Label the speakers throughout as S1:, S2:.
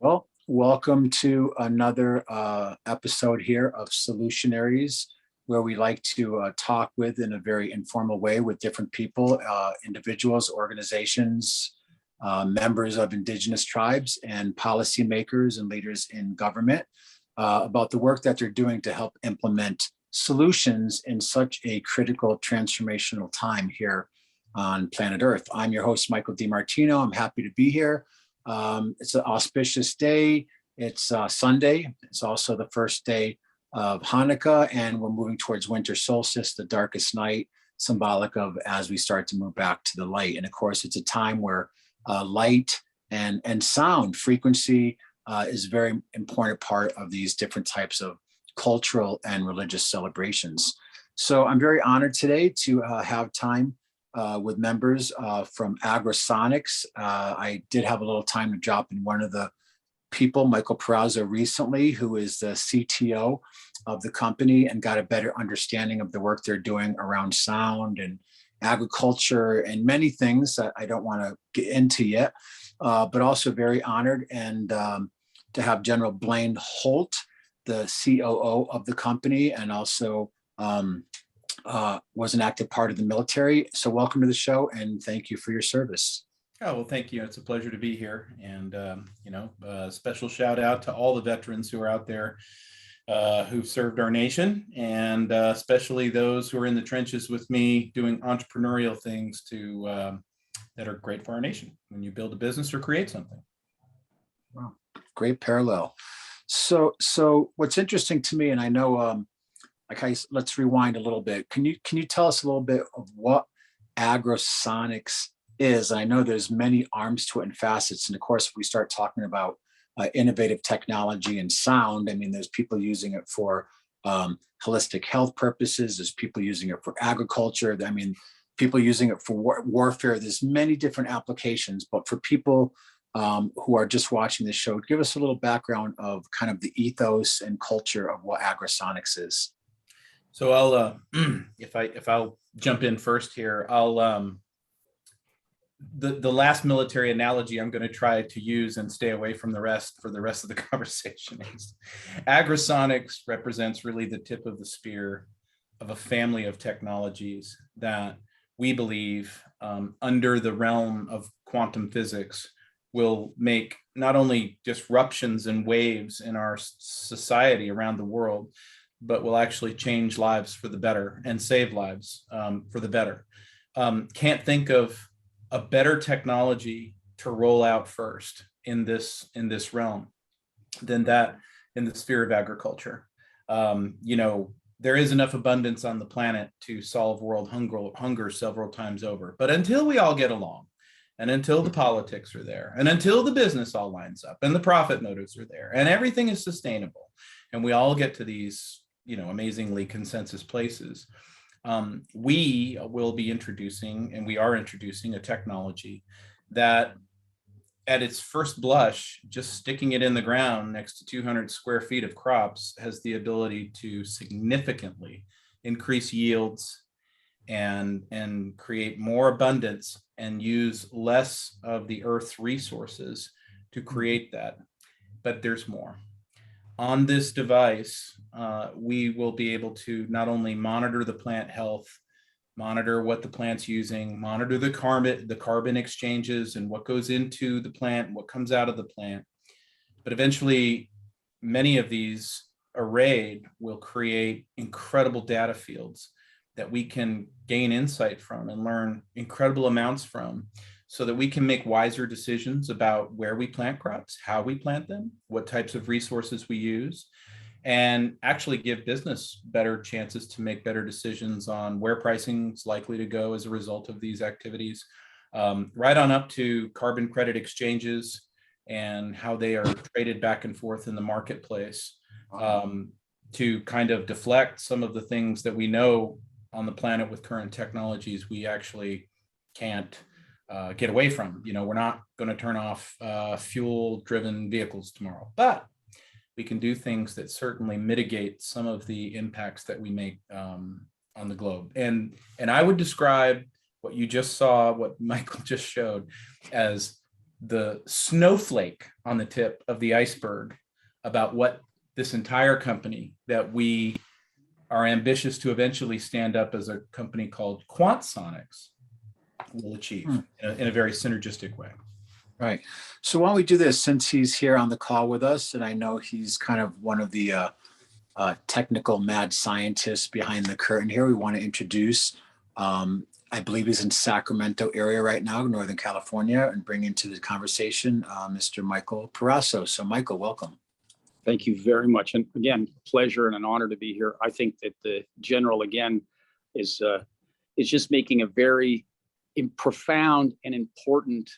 S1: Well, welcome to another episode here of Solutionaries, where we like to talk with in a very informal way with different people, individuals, organizations, members of indigenous tribes, and policymakers and leaders in government about the work that they're doing to help implement solutions in such a critical transformational time here on planet Earth. I'm your host, Michael DiMartino. I'm happy to be here. It's an auspicious day. It's Sunday. It's also the first day of Hanukkah, and we're moving towards winter solstice, the darkest night, symbolic of as we start to move back to the light. And of course, it's a time where light and sound frequency is a very important part of these different types of cultural and religious celebrations. So I'm very honored today to have time with members from Agrosonics. I did have a little time to drop in one of the people, Michael Peraso, recently, who is the CTO of the company, and got a better understanding of the work they're doing around sound and agriculture and many things that I don't want to get into yet, but also very honored and to have General Blaine Holt, the COO of the company, and also was an active part of the military. So welcome to the show, and thank you for your service.
S2: Oh, well, thank you. It's a pleasure to be here. And, special shout out to all the veterans who are out there who've served our nation, and especially those who are in the trenches with me doing entrepreneurial things that are great for our nation when you build a business or create something.
S1: Wow, great parallel. So what's interesting to me, and I know, let's rewind a little bit. Can you tell us a little bit of what Agrosonics is? I know there's many arms to it and facets. And of course, if we start talking about innovative technology and sound, I mean, there's people using it for holistic health purposes. There's people using it for agriculture. I mean, people using it for warfare. There's many different applications. But for people who are just watching this show, give us a little background of kind of the ethos and culture of what Agrosonics is.
S2: So I'll, if I'll jump in first here, the last military analogy I'm going to try to use and stay away from the rest for the rest of the conversation is Agrosonics represents really the tip of the spear of a family of technologies that we believe under the realm of quantum physics will make not only disruptions and waves in our society around the world, but will actually change lives for the better and save lives for the better. Can't think of a better technology to roll out first in this realm than that in the sphere of agriculture. There is enough abundance on the planet to solve world hunger several times over. But until we all get along, and until the politics are there, and until the business all lines up, and the profit motives are there, and everything is sustainable, and we all get to these amazingly consensus places, we will be introducing, and we are introducing, a technology that at its first blush, just sticking it in the ground next to 200 square feet of crops has the ability to significantly increase yields and create more abundance and use less of the earth's resources to create that. But there's more. On this device, we will be able to not only monitor the plant health, monitor what the plant's using, monitor the carbon exchanges and what goes into the plant, what comes out of the plant. But eventually, many of these arrayed will create incredible data fields that we can gain insight from and learn incredible amounts from, so that we can make wiser decisions about where we plant crops, how we plant them, what types of resources we use, and actually give business better chances to make better decisions on where pricing is likely to go as a result of these activities, right on up to carbon credit exchanges and how they are traded back and forth in the marketplace, to kind of deflect some of the things that we know on the planet with current technologies we actually can't get away from. We're not going to turn off fuel-driven vehicles tomorrow, but we can do things that certainly mitigate some of the impacts that we make on the globe. And I would describe what you just saw, what Michael just showed, as the snowflake on the tip of the iceberg about what this entire company that we are ambitious to eventually stand up as a company called Quantsonix will achieve in a very synergistic way.
S1: Right. So why don't we do this, since he's here on the call with us, and I know he's kind of one of the technical mad scientists behind the curtain here. We want to introduce, I believe he's in Sacramento area right now, Northern California, and bring into the conversation Mr. Michael Peraso. So Michael, welcome.
S3: Thank you very much. And again, pleasure and an honor to be here. I think that the general, again, is just making a very profound and important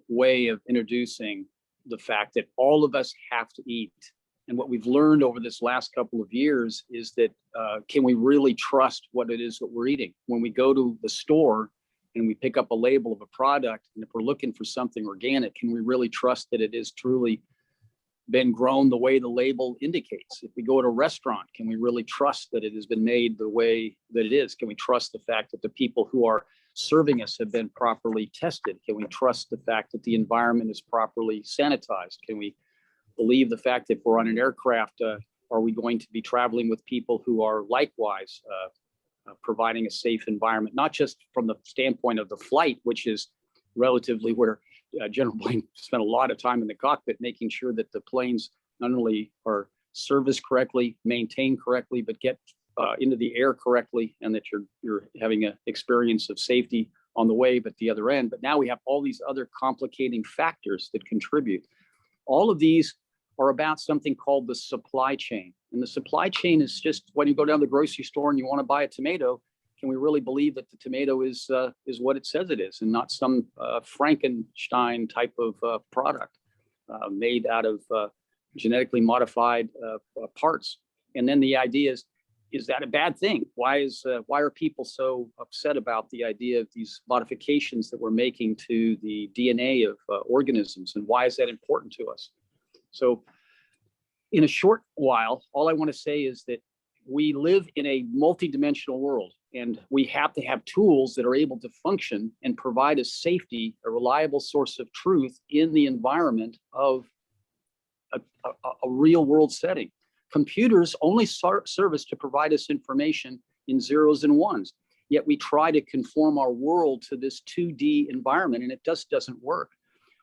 S3: way of introducing the fact that all of us have to eat. And what we've learned over this last couple of years is that can we really trust what it is that we're eating? When we go to the store and we pick up a label of a product, and if we're looking for something organic, can we really trust that it is truly been grown the way the label indicates? If we go to a restaurant, can we really trust that it has been made the way that it is? Can we trust the fact that the people who are serving us have been properly tested? Can we trust the fact that the environment is properly sanitized? Can we believe the fact that if we're on an aircraft, are we going to be traveling with people who are likewise providing a safe environment, not just from the standpoint of the flight, which is relatively where General Blaine spent a lot of time in the cockpit, making sure that the planes not only are serviced correctly, maintained correctly, but get into the air correctly, and that you're having an experience of safety on the way, but the other end. But now we have all these other complicating factors that contribute. All of these are about something called the supply chain. And the supply chain is just when you go down to the grocery store and you want to buy a tomato, can we really believe that the tomato is what it says it is, and not some Frankenstein type of product made out of genetically modified parts? And then the idea is that a bad thing? Why are people so upset about the idea of these modifications that we're making to the DNA of organisms, and why is that important to us? So in a short while, all I want to say is that we live in a multidimensional world, and we have to have tools that are able to function and provide us safety, a reliable source of truth in the environment of a real world setting. Computers only serve us to provide us information in zeros and ones, yet we try to conform our world to this 2D environment, and it just doesn't work.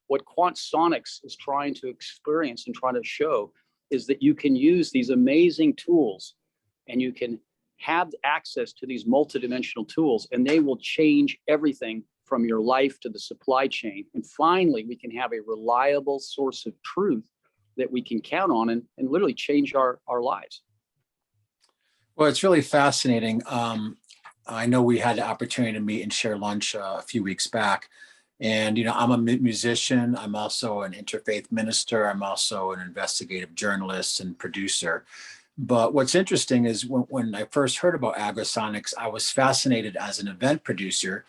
S3: What Quantsonix is trying to experience and trying to show is that you can use these amazing tools, and you can have access to these multidimensional tools, and they will change everything from your life to the supply chain. And finally, we can have a reliable source of truth that we can count on and literally change our lives.
S1: Well, it's really fascinating. I know we had the opportunity to meet and share lunch a few weeks back. And, I'm a musician. I'm also an interfaith minister. I'm also an investigative journalist and producer. But what's interesting is when I first heard about Agrosonics, I was fascinated as an event producer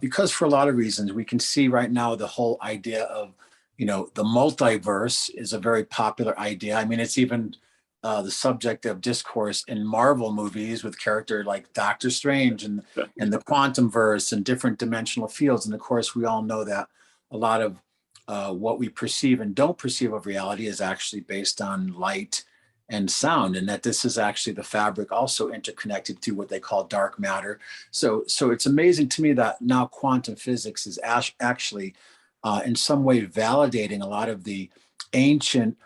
S1: because for a lot of reasons. We can see right now the whole idea of, the multiverse is a very popular idea. I mean, it's even the subject of discourse in Marvel movies with character like Doctor Strange and the quantum verse and different dimensional fields. And of course, we all know that a lot of what we perceive and don't perceive of reality is actually based on light and sound, and that this is actually the fabric also interconnected to what they call dark matter. So it's amazing to me that now quantum physics is actually in some way validating a lot of the ancient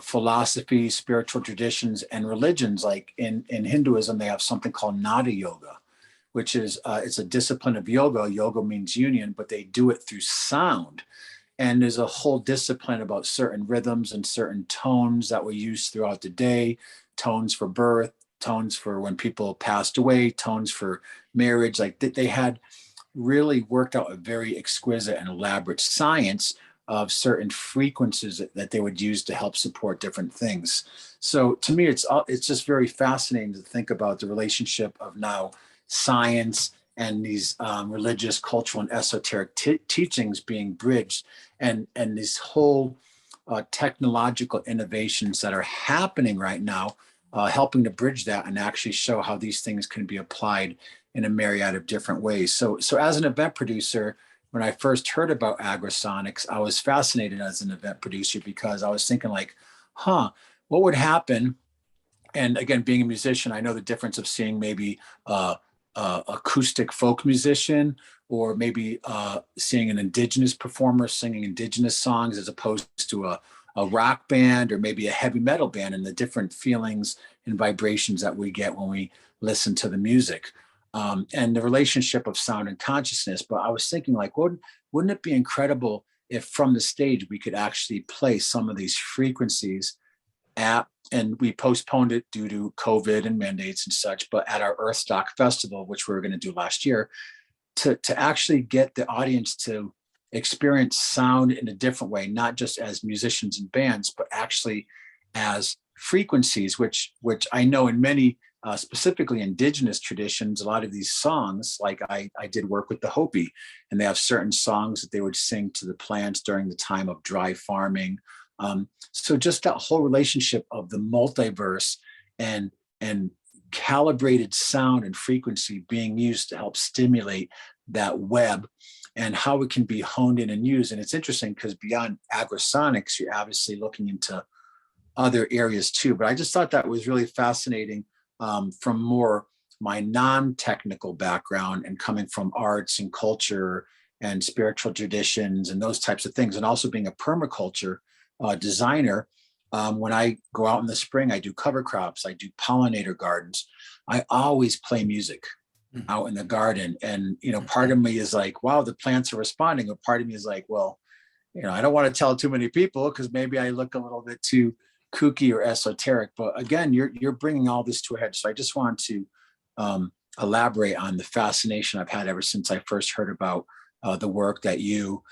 S1: philosophies, spiritual traditions, and religions. Like in Hinduism, they have something called Nada Yoga, which is it's a discipline of yoga. Yoga means union, but they do it through sound. And there's a whole discipline about certain rhythms and certain tones that were used throughout the day, tones for birth, tones for when people passed away, tones for marriage. Like they had really worked out a very exquisite and elaborate science of certain frequencies that they would use to help support different things. So to me, it's just very fascinating to think about the relationship of now science and these religious, cultural, and esoteric teachings being bridged, and these whole technological innovations that are happening right now, helping to bridge that and actually show how these things can be applied in a myriad of different ways. So as an event producer, when I first heard about Agrosonics, I was fascinated as an event producer because I was thinking like, what would happen? And again, being a musician, I know the difference of seeing maybe acoustic folk musician, or maybe seeing an indigenous performer singing indigenous songs as opposed to a rock band or maybe a heavy metal band, and the different feelings and vibrations that we get when we listen to the music, and the relationship of sound and consciousness. But I was thinking like, wouldn't it be incredible if from the stage we could actually play some of these frequencies and we postponed it due to COVID and mandates and such, but at our Earthstock Festival, which we were going to do last year, to actually get the audience to experience sound in a different way, not just as musicians and bands, but actually as frequencies, which I know in many, specifically indigenous traditions, a lot of these songs, like I did work with the Hopi, and they have certain songs that they would sing to the plants during the time of dry farming. So just that whole relationship of the multiverse and calibrated sound and frequency being used to help stimulate that web, and how it can be honed in and used. And it's interesting because beyond Agrosonics, you're obviously looking into other areas too. But I just thought that was really fascinating, from more my non-technical background and coming from arts and culture and spiritual traditions and those types of things. And also being a permaculture designer. When I go out in the spring, I do cover crops, I do pollinator gardens. I always play music out in the garden. And, part of me is like, wow, the plants are responding. But part of me is like, well, I don't want to tell too many people because maybe I look a little bit too kooky or esoteric. But again, you're bringing all this to a head. So I just want to elaborate on the fascination I've had ever since I first heard about the work that you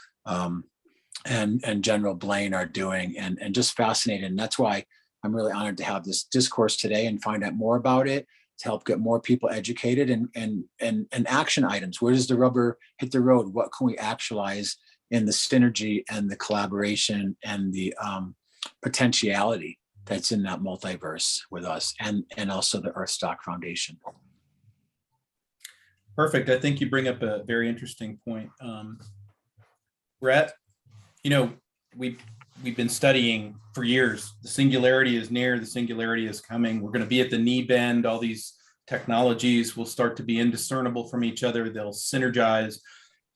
S1: and General Blaine are doing, and just fascinated. And that's why I'm really honored to have this discourse today and find out more about it, to help get more people educated, and action items. Where does the rubber hit the road? What can we actualize in the synergy and the collaboration and the potentiality that's in that multiverse with us, and also the Earthstock Foundation.
S2: Perfect. I think you bring up a very interesting point. Brett, we've been studying for years. The singularity is near, the singularity is coming. We're going to be at the knee bend. All these technologies will start to be indiscernible from each other. They'll synergize,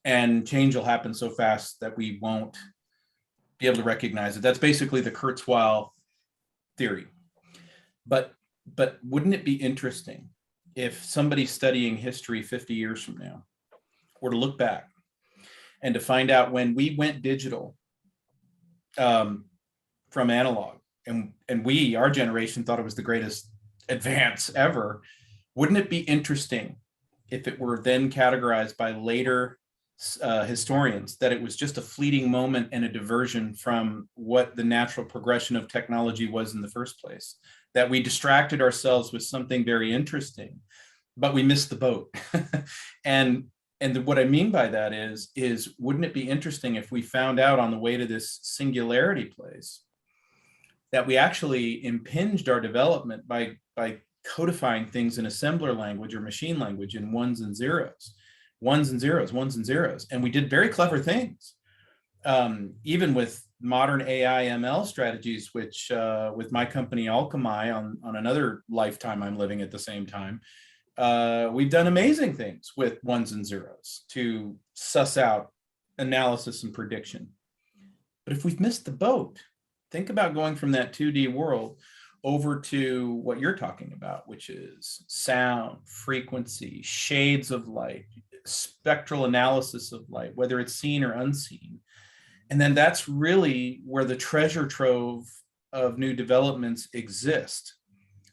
S2: and change will happen so fast that we won't be able to recognize it. That's basically the Kurzweil theory. But wouldn't it be interesting if somebody studying history 50 years from now were to look back and to find out when we went digital from analog, and our generation thought it was the greatest advance ever? Wouldn't it be interesting if it were then categorized by later historians that it was just a fleeting moment and a diversion from what the natural progression of technology was in the first place, that we distracted ourselves with something very interesting, but we missed the boat? And what I mean by that is wouldn't it be interesting if we found out on the way to this singularity place that we actually impinged our development by codifying things in assembler language or machine language in ones and zeros, and we did very clever things, even with modern AI ML strategies, which with my company Alchemy on another lifetime I'm living at the same time, we've done amazing things with ones and zeros to suss out analysis and prediction. But if we've missed the boat, think about going from that 2D world over to what you're talking about, which is sound, frequency, shades of light, spectral analysis of light, whether it's seen or unseen. And then that's really where the treasure trove of new developments exist.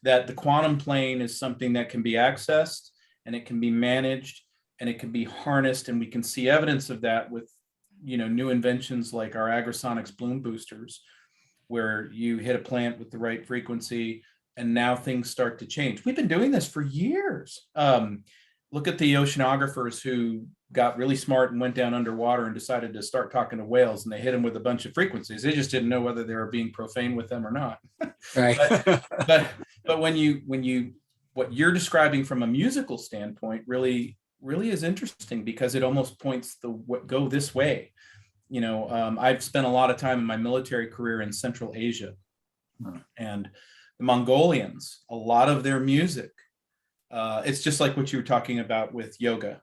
S2: That the quantum plane is something that can be accessed, and it can be managed, and it can be harnessed. And we can see evidence of that with, new inventions like our Agrosonics bloom boosters, where you hit a plant with the right frequency and now things start to change. We've been doing this for years. Look at the oceanographers who got really smart and went down underwater and decided to start talking to whales, and they hit them with a bunch of frequencies. They just didn't know whether they were being profane with them or not.
S1: Right.
S2: but when you what you're describing from a musical standpoint really really is interesting because it almost points go this way. I've spent a lot of time in my military career in Central Asia, and the Mongolians, a lot of their music, it's just like what you were talking about with yoga.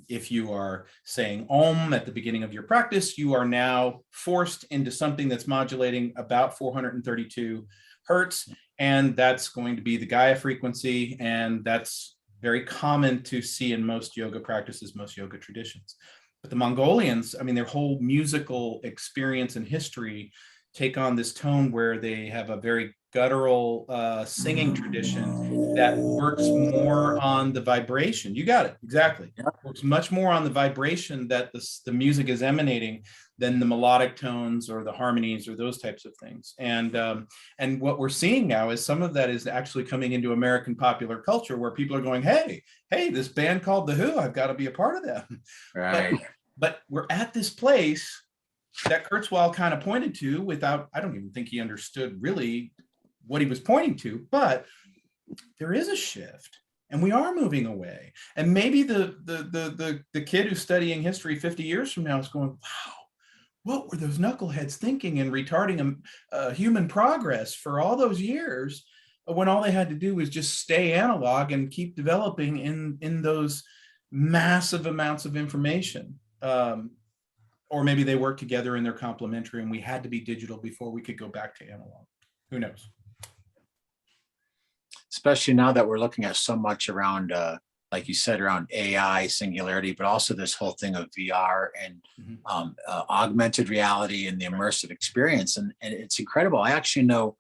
S2: If you are saying Om at the beginning of your practice, you are now forced into something that's modulating about 432 hertz, and that's going to be the Gaia frequency, and that's very common to see in most yoga practices, most yoga traditions. But the Mongolians, I mean, their whole musical experience and history take on this tone where they have a very guttural singing tradition that works more on the vibration. You got it, exactly.
S1: Yeah.
S2: Works much more on the vibration that the music is emanating than the melodic tones or the harmonies or those types of things. And what we're seeing now is some of that is actually coming into American popular culture, where people are going, hey, this band called The Who, I've got to be a part of them.
S1: Right.
S2: But we're at this place that Kurzweil kind of pointed to without, I don't even think he understood really what he was pointing to, but there is a shift and we are moving away. And maybe the kid who's studying history 50 years from now is going, wow, what were those knuckleheads thinking and retarding human progress for all those years, when all they had to do was just stay analog and keep developing in those massive amounts of information. Or maybe they work together and they're complementary and we had to be digital before we could go back to analog. Who knows?
S1: Especially now that we're looking at so much around, like you said, around AI, singularity, but also this whole thing of VR and augmented reality and the immersive experience. And it's incredible. I actually know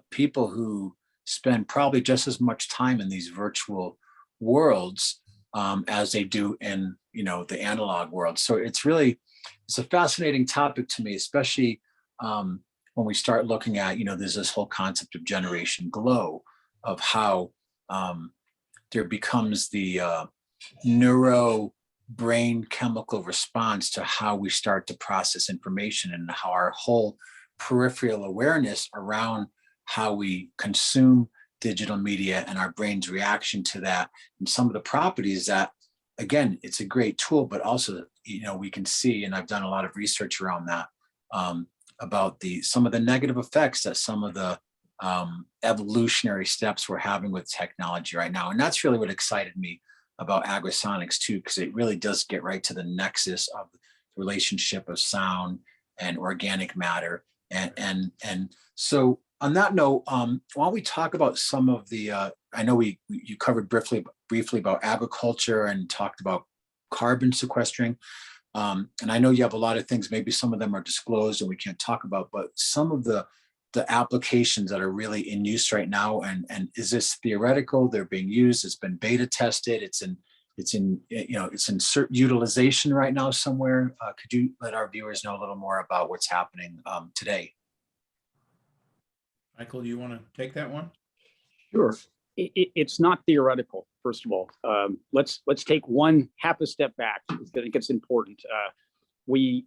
S1: people who spend probably just as much time in these virtual worlds as they do in, the analog world. So it's a fascinating topic to me, especially when we start looking at, there's this whole concept of generation glow, of how there becomes the neuro brain chemical response to how we start to process information, and how our whole peripheral awareness around how we consume digital media and our brain's reaction to that, and some of the properties that, again, it's a great tool, but also, we can see, and I've done a lot of research around that, about some of the negative effects that some of the evolutionary steps we're having with technology right now. And that's really what excited me about Agrosonics too, because it really does get right to the nexus of the relationship of sound and organic matter. And so on that note, why don't we talk about some of the, I know you covered briefly about agriculture and talked about carbon sequestering. And I know you have a lot of things, maybe some of them are disclosed and we can't talk about, but some of the applications that are really in use right now, and is this theoretical? They're being used, it's been beta tested, it's in certain utilization right now somewhere. Could you let our viewers know a little more about what's happening today?
S2: Michael, do you want to take that one?
S3: Sure. It's not theoretical, first of all. Let's take half a step back. I think it's important. We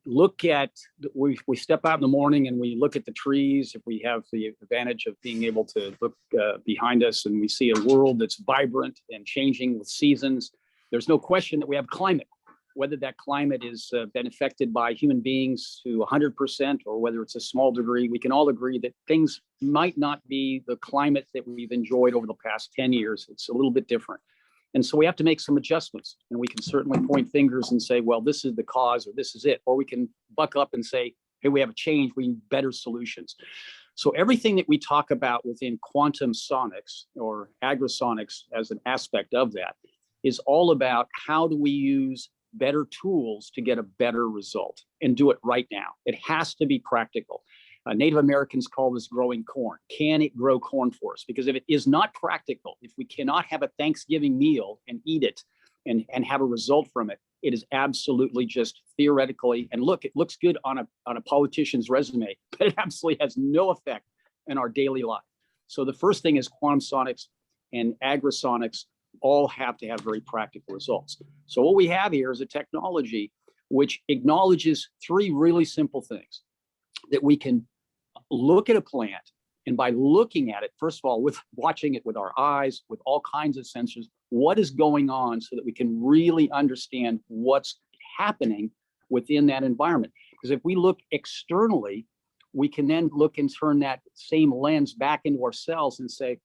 S3: step out in the morning and we look at the trees. If we have the advantage of being able to look behind us, and we see a world that's vibrant and changing with seasons, there's no question that we have climate. Whether that climate is been affected by human beings to 100% or whether it's a small degree, we can all agree that things might not be the climate that we've enjoyed over the past 10 years. It's a little bit different. And so we have to make some adjustments, and we can certainly point fingers and say, well, this is the cause, or this is it. Or we can buck up and say, hey, we have a change, we need better solutions. So everything that we talk about within Quantsonix or Agrosonics as an aspect of that is all about how do we use better tools to get a better result and do it right now. It has to be practical. Native Americans call this growing corn. Can it grow corn for us? Because if it is not practical, if we cannot have a Thanksgiving meal and eat it and have a result from it, it is absolutely just theoretically. And look, it looks good on a politician's resume, but it absolutely has no effect in our daily life. So the first thing is Quantsonix and Agrosonics all have to have very practical results. So what we have here is a technology which acknowledges three really simple things: that we can look at a plant, and by looking at it, first of all, with watching it with our eyes, with all kinds of sensors, what is going on so that we can really understand what's happening within that environment. Because if we look externally, we can then look and turn that same lens back into ourselves and say,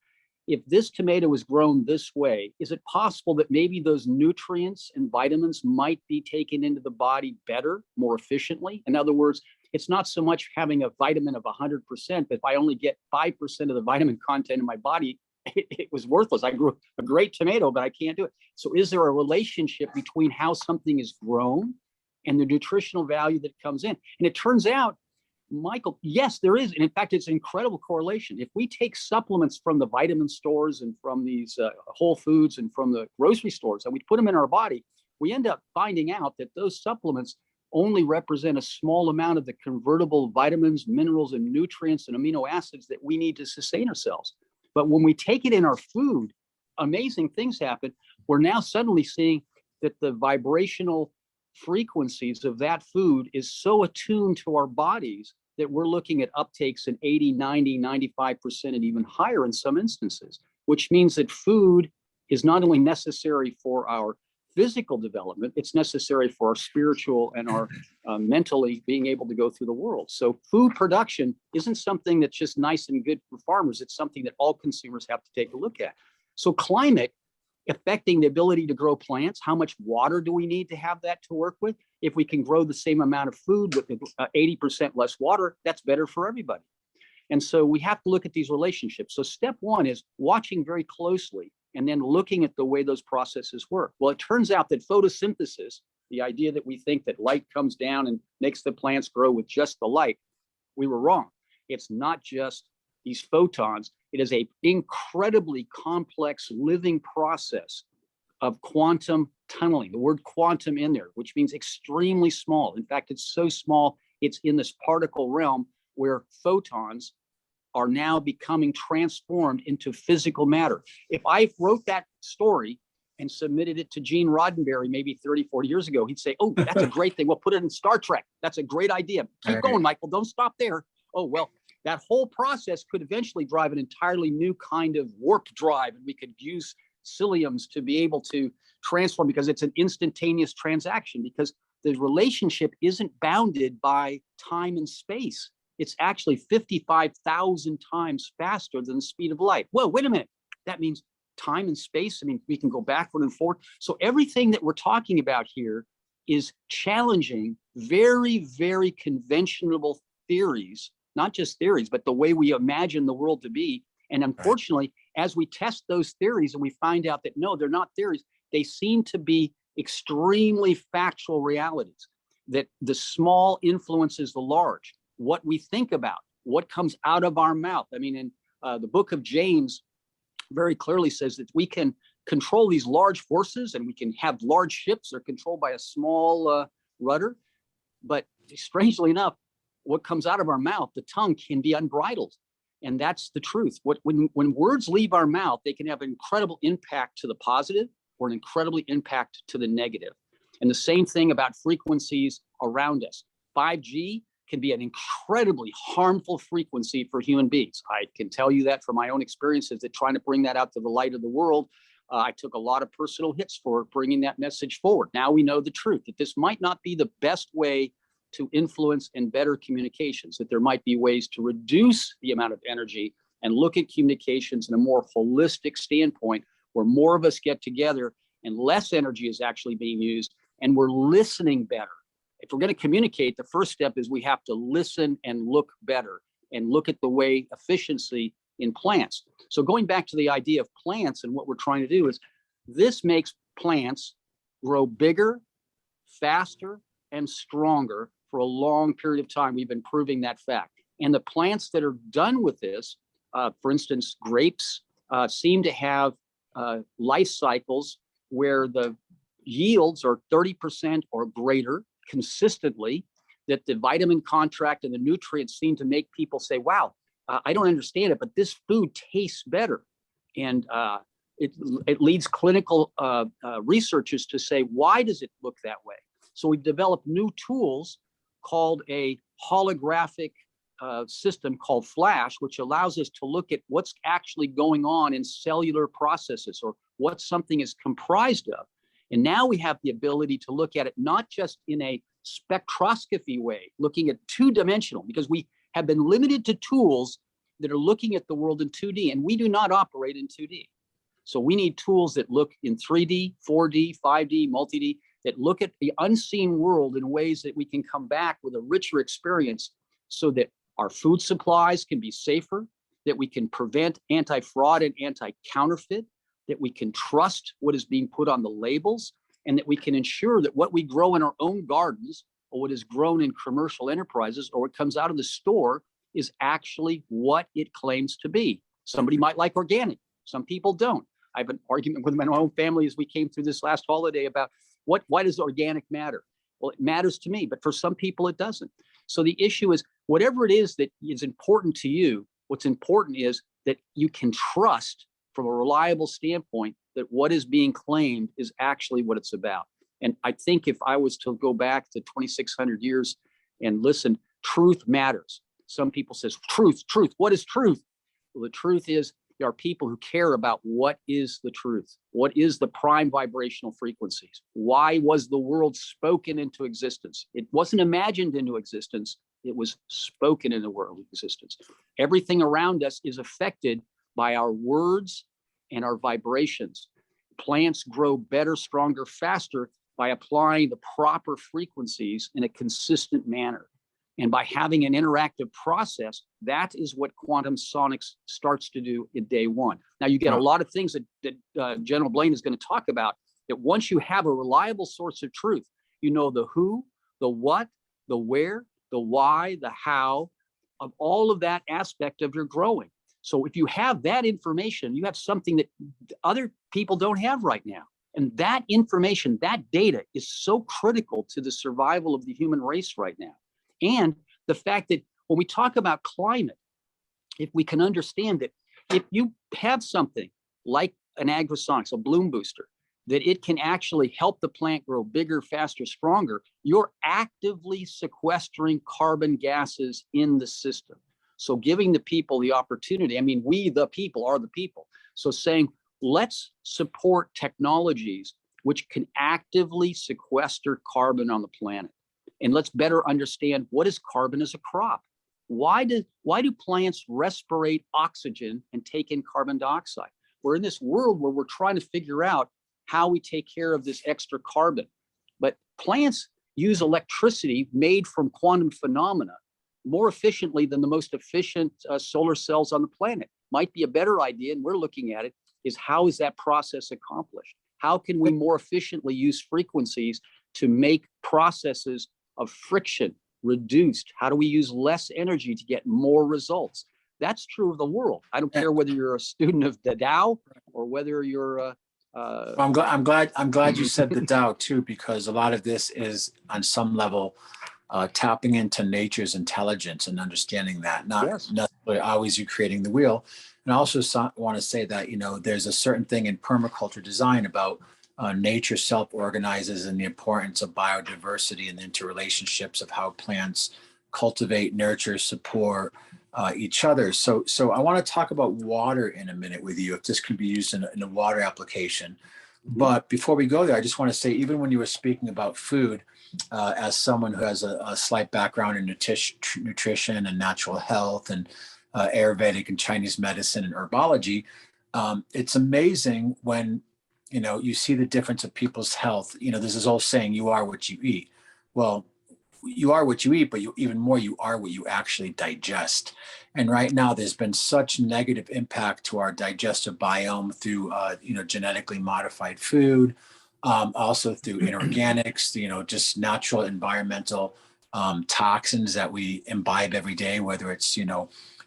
S3: if this tomato was grown this way, is it possible that maybe those nutrients and vitamins might be taken into the body better, more efficiently? In other words, it's not so much having a vitamin of 100%, but if I only get 5% of the vitamin content in my body, it was worthless. I grew a great tomato, but I can't do it. So is there a relationship between how something is grown and the nutritional value that comes in? And it turns out, Michael, yes, there is. And in fact, it's an incredible correlation. If we take supplements from the vitamin stores and from these Whole Foods and from the grocery stores and we put them in our body, we end up finding out that those supplements only represent a small amount of the convertible vitamins, minerals, and nutrients and amino acids that we need to sustain ourselves. But when we take it in our food, amazing things happen. We're now suddenly seeing that the vibrational frequencies of that food is so attuned to our bodies that we're looking at uptakes in 80, 90, 95%, and even higher in some instances, which means that food is not only necessary for our physical development, it's necessary for our spiritual and our mentally being able to go through the world. So food production isn't something that's just nice and good for farmers. It's something that all consumers have to take a look at. So climate affecting the ability to grow plants, how much water do we need to have that to work with? If we can grow the same amount of food with 80% less water, that's better for everybody. And so we have to look at these relationships. So step one is watching very closely and then looking at the way those processes work. Well, it turns out that photosynthesis, the idea that we think that light comes down and makes the plants grow with just the light, we were wrong. It's not just these photons. It is an incredibly complex living process of quantum tunneling, the word quantum in there, which means extremely small. In fact, it's so small, it's in this particle realm where photons are now becoming transformed into physical matter. If I wrote that story and submitted it to Gene Roddenberry maybe 30, 40 years ago, he'd say, oh, that's a great thing. We'll put it in Star Trek. That's a great idea. Keep going, Michael. Don't stop there. Oh, well, that whole process could eventually drive an entirely new kind of warp drive. And we could use ciliums to be able to transform because it's an instantaneous transaction, because the relationship isn't bounded by time and space. It's actually 55,000 times faster than the speed of light. Whoa, wait a minute. That means time and space. I mean, we can go backward and forward. So everything that we're talking about here is challenging very, very conventional theories, not just theories, but the way we imagine the world to be. And unfortunately, as we test those theories and we find out that no, they're not theories, they seem to be extremely factual realities, that the small influences the large. What we think about, what comes out of our mouth. I mean, in the book of James very clearly says that we can control these large forces and we can have large ships that are controlled by a small rudder. But strangely enough, what comes out of our mouth, the tongue, can be unbridled. And that's the truth. When words leave our mouth, they can have an incredible impact to the positive or an incredibly impact to the negative. And the same thing about frequencies around us. 5G can be an incredibly harmful frequency for human beings. I can tell you that from my own experiences, that trying to bring that out to the light of the world, I took a lot of personal hits for bringing that message forward. Now we know the truth, that this might not be the best way to influence and better communications, that there might be ways to reduce the amount of energy and look at communications in a more holistic standpoint, where more of us get together and less energy is actually being used, and we're listening better. If we're going to communicate, the first step is we have to listen and look better and look at the way efficiency in plants. So going back to the idea of plants and what we're trying to do is this makes plants grow bigger, faster, and stronger for a long period of time. We've been proving that fact. And the plants that are done with this, for instance, grapes, seem to have life cycles where the yields are 30% or greater consistently, that the vitamin contract and the nutrients seem to make people say, wow, I don't understand it, but this food tastes better. And it leads clinical researchers to say, why does it look that way? So we've developed new tools called a holographic system called Flash, which allows us to look at what's actually going on in cellular processes or what something is comprised of. And now we have the ability to look at it not just in a spectroscopy way, looking at two-dimensional, because we have been limited to tools that are looking at the world in 2D, and we do not operate in 2D. So we need tools that look in 3D, 4D, 5D, multi-D, that look at the unseen world in ways that we can come back with a richer experience so that our food supplies can be safer, that we can prevent anti-fraud and anti-counterfeit, that we can trust what is being put on the labels, and that we can ensure that what we grow in our own gardens or what is grown in commercial enterprises or what comes out of the store is actually what it claims to be. Somebody might like organic. Some people don't. I have an argument with my own family as we came through this last holiday about why does organic matter? Well, it matters to me, but for some people it doesn't. So the issue is whatever it is that is important to you, what's important is that you can trust from a reliable standpoint that what is being claimed is actually what it's about. And I think if I was to go back to 2,600 years and listen, truth matters. Some people says, truth, what is truth? Well, the truth is there are people who care about what is the truth. What is the prime vibrational frequencies? Why was the world spoken into existence? It wasn't imagined into existence. It was spoken into world existence. Everything around us is affected by our words and our vibrations. Plants grow better, stronger, faster by applying the proper frequencies in a consistent manner. And by having an interactive process, that is what Quantsonix starts to do in day one. Now, you get a lot of things that General Blaine is going to talk about, that once you have a reliable source of truth, you know the who, the what, the where, the why, the how of all of that aspect of your growing. So if you have that information, you have something that other people don't have right now. And that information, that data is so critical to the survival of the human race right now. And the fact that when we talk about climate, if we can understand that if you have something like an Agrosonics, a bloom booster, that it can actually help the plant grow bigger, faster, stronger, you're actively sequestering carbon gases in the system. So giving the people the opportunity, I mean, we, the people, are the people. So saying, let's support technologies which can actively sequester carbon on the planet. And let's better understand what is carbon as a crop. Why do plants respirate oxygen and take in carbon dioxide? We're in this world where we're trying to figure out how we take care of this extra carbon. But plants use electricity made from quantum phenomena more efficiently than the most efficient solar cells on the planet. Might be a better idea, and we're looking at it, is how is that process accomplished? How can we more efficiently use frequencies to make processes of friction reduced? How do we use less energy to get more results? That's true of the world. I don't care whether you're a student of the Tao or whether you're
S1: I'm glad you said the Tao too, because a lot of this is on some level tapping into nature's intelligence and understanding that, not necessarily always you creating the wheel. And I also want to say that, you know, there's a certain thing in permaculture design about nature self-organizes and the importance of biodiversity and the interrelationships of how plants cultivate, nurture, support each other. So I want to talk about water in a minute with you, if this could be used in a water application. But before we go there, I just want to say, even when you were speaking about food, as someone who has a slight background in nutrition and natural health and Ayurvedic and Chinese medicine and herbology, it's amazing when, you know, you see the difference of people's health. You know, there's this old saying, you are what you eat. Well, you are what you eat, but even more, you are what you actually digest. And right now, there's been such negative impact to our digestive biome through, genetically modified food, also through inorganics, just natural environmental toxins that we imbibe every day, whether it's,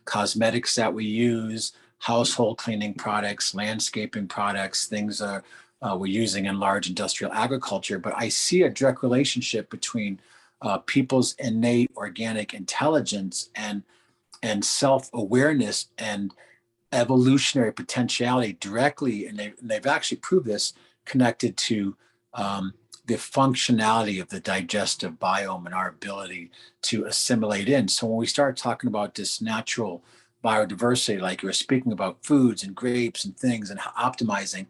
S1: cosmetics that we use, household cleaning products, landscaping products, things we're using in large industrial agriculture. But I see a direct relationship between people's innate organic intelligence and self-awareness and evolutionary potentiality directly, and they've actually proved this, connected to the functionality of the digestive biome and our ability to assimilate in. So when we start talking about this natural biodiversity, like you were speaking about foods and grapes and things and optimizing,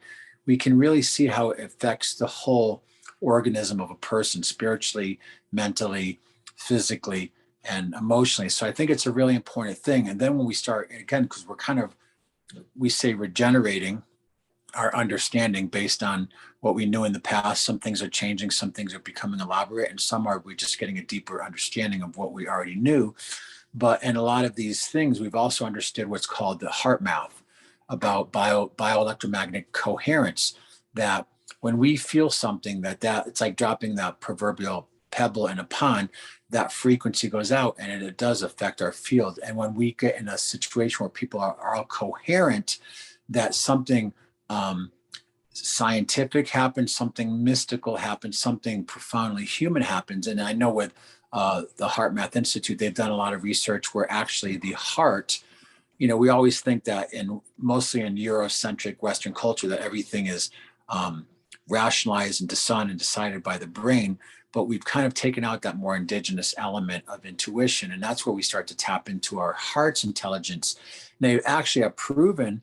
S1: we can really see how it affects the whole organism of a person, spiritually, mentally, physically, and emotionally. So I think it's a really important thing. And then when we start, again, because we say regenerating our understanding based on what we knew in the past. Some things are changing, some things are becoming elaborate, and some are we're just getting a deeper understanding of what we already knew. But in a lot of these things, we've also understood what's called the heart math about bioelectromagnetic coherence, that when we feel something that it's like dropping that proverbial pebble in a pond, that frequency goes out and it does affect our field. And when we get in a situation where people are all coherent, that something scientific happens, something mystical happens, something profoundly human happens. And I know with the Heart Math Institute, they've done a lot of research where actually the heart, we always think that mostly in Eurocentric Western culture, that everything is rationalized and decided by the brain. But we've kind of taken out that more indigenous element of intuition. And that's where we start to tap into our heart's intelligence. And they actually have proven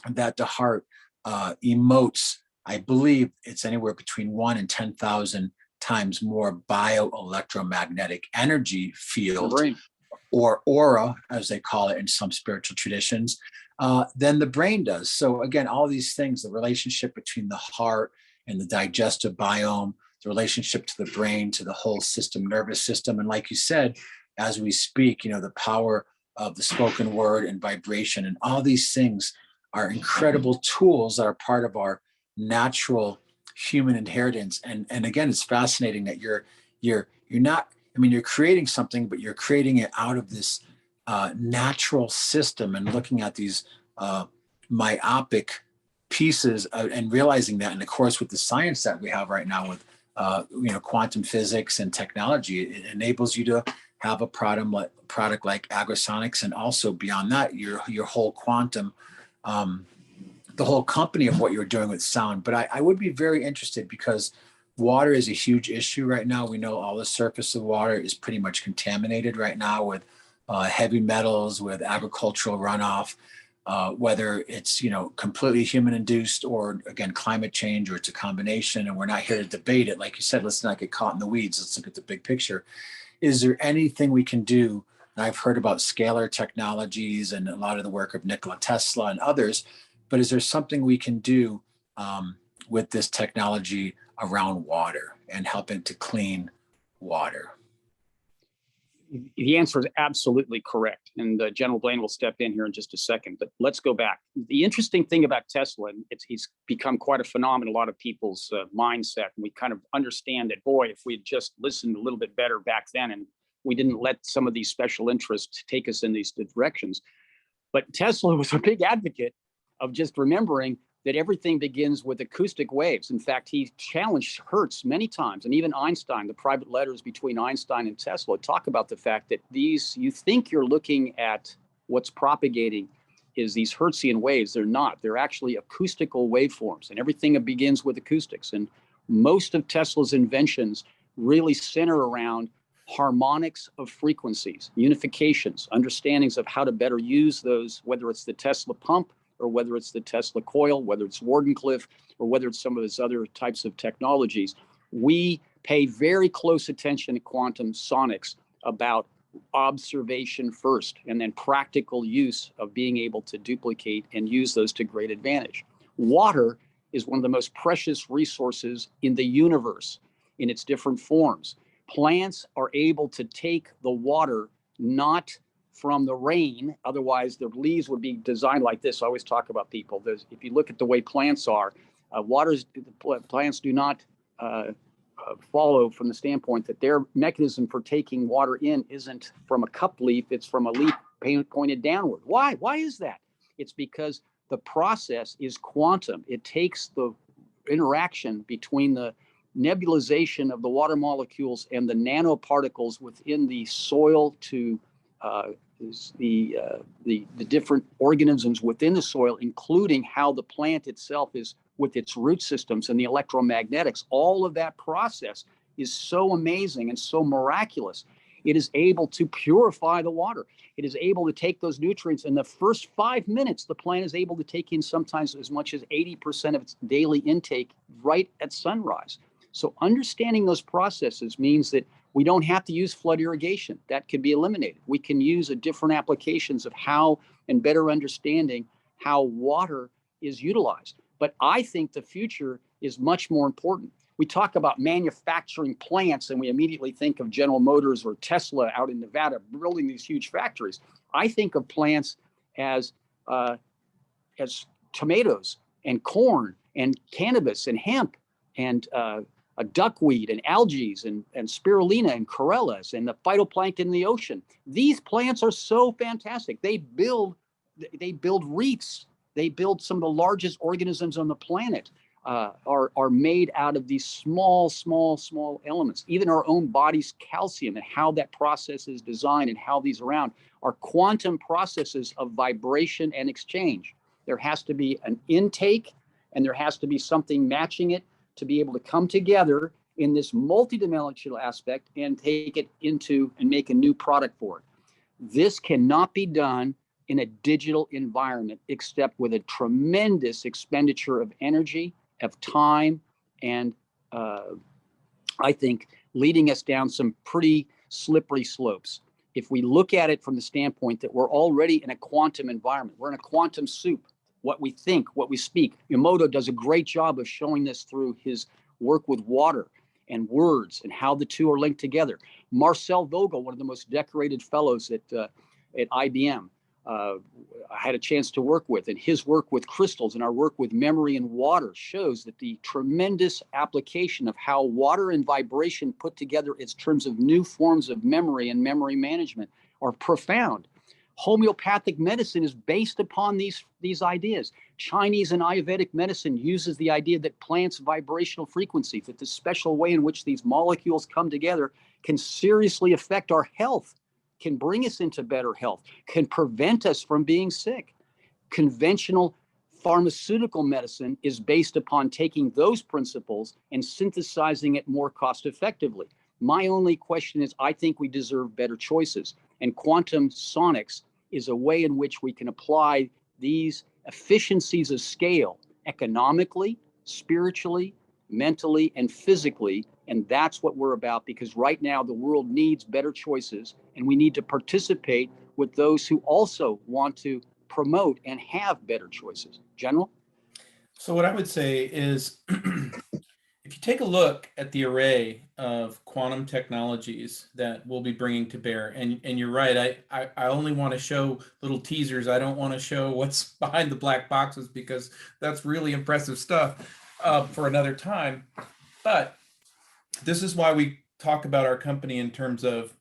S1: that the heart emotes, I believe it's anywhere between 1 and 10,000 times more bioelectromagnetic energy field, or aura, as they call it in some spiritual traditions, than the brain does. So again, all these things, the relationship between the heart and the digestive biome, the relationship to the brain, to the whole nervous system. And like you said, as we speak, the power of the spoken word and vibration and all these things are incredible tools that are part of our natural human inheritance. And again, it's fascinating that you're not, you're creating something, but you're creating it out of this natural system, and looking at these myopic pieces and realizing that. And of course, with the science that we have right now with quantum physics and technology, it enables you to have a product like Agrosonics, and also beyond that, your whole quantum, the whole company of what you're doing with sound. But I would be very interested, because water is a huge issue right now. We know all the surface of water is pretty much contaminated right now with heavy metals, with agricultural runoff, whether it's completely human induced, or again climate change, or it's a combination. And we're not here to debate it. Like you said, let's not get caught in the weeds. Let's look at the big picture. Is there anything we can do? And I've heard about scalar technologies and a lot of the work of Nikola Tesla and others, but is there something we can do with this technology around water and helping to clean water?
S3: The answer is absolutely correct. And General Blaine will step in here in just a second, but let's go back. The interesting thing about Tesla, and he's become quite a phenomenon in a lot of people's mindset. And we kind of understand that, boy, if we had just listened a little bit better back then, and we didn't let some of these special interests take us in these directions. But Tesla was a big advocate of just remembering that everything begins with acoustic waves. In fact, he challenged Hertz many times, and even Einstein. The private letters between Einstein and Tesla talk about the fact that you think you're looking at what's propagating is these Hertzian waves. They're not. They're actually acoustical waveforms, and everything begins with acoustics. And most of Tesla's inventions really center around harmonics of frequencies, unifications, understandings of how to better use those, whether it's the Tesla pump, or whether it's the Tesla coil, whether it's Wardenclyffe, or whether it's some of those other types of technologies. We pay very close attention to Quantsonix about observation first, and then practical use of being able to duplicate and use those to great advantage. Water is one of the most precious resources in the universe in its different forms. Plants are able to take the water not from the rain, otherwise the leaves would be designed like this. I always talk about people. If you look at the way plants are, plants do not follow from the standpoint that their mechanism for taking water in isn't from a cup leaf, it's from a leaf pointed downward. Why? Why is that? It's because the process is quantum. It takes the interaction between the nebulization of the water molecules and the nanoparticles within the soil to the different organisms within the soil, including how the plant itself is with its root systems and the electromagnetics, all of that process is so amazing and so miraculous. It is able to purify the water. It is able to take those nutrients. In the first 5 minutes, the plant is able to take in sometimes as much as 80% of its daily intake right at sunrise. So understanding those processes means that we don't have to use flood irrigation. That could be eliminated. We can use different applications of how and better understanding how water is utilized. But I think the future is much more important. We talk about manufacturing plants and we immediately think of General Motors or Tesla out in Nevada building these huge factories. I think of plants as tomatoes and corn and cannabis and hemp and duckweed and algae and spirulina and corellas and the phytoplankton in the ocean. These plants are so fantastic. They build reefs. They build some of the largest organisms on the planet. Are made out of these small elements. Even our own body's calcium and how that process is designed and how these around are quantum processes of vibration and exchange. There has to be an intake and there has to be something matching it to be able to come together in this multidimensional aspect and take it into and make a new product for it. This cannot be done in a digital environment except with a tremendous expenditure of energy, of time, and I think leading us down some pretty slippery slopes. If we look at it from the standpoint that we're already in a quantum environment, we're in a quantum soup, what we think, what we speak. Emoto does a great job of showing this through his work with water and words and how the two are linked together. Marcel Vogel, one of the most decorated fellows at IBM, I had a chance to work with, and his work with crystals and our work with memory and water shows that the tremendous application of how water and vibration put together in terms of new forms of memory and memory management are profound. Homeopathic medicine is based upon these ideas. Chinese and Ayurvedic medicine uses the idea that plants' vibrational frequency, that the special way in which these molecules come together can seriously affect our health, can bring us into better health, can prevent us from being sick. Conventional pharmaceutical medicine is based upon taking those principles and synthesizing it more cost effectively. My only question is, I think we deserve better choices. And Quantsonix is a way in which we can apply these efficiencies of scale economically, spiritually, mentally, and physically. And that's what we're about, because right now the world needs better choices, and we need to participate with those who also want to promote and have better choices. General?
S2: So what I would say is, if you take a look at the array of quantum technologies that we'll be bringing to bear, and you're right, I only want to show little teasers. I don't want to show what's behind the black boxes, because that's really impressive stuff for another time. But this is why we talk about our company in terms of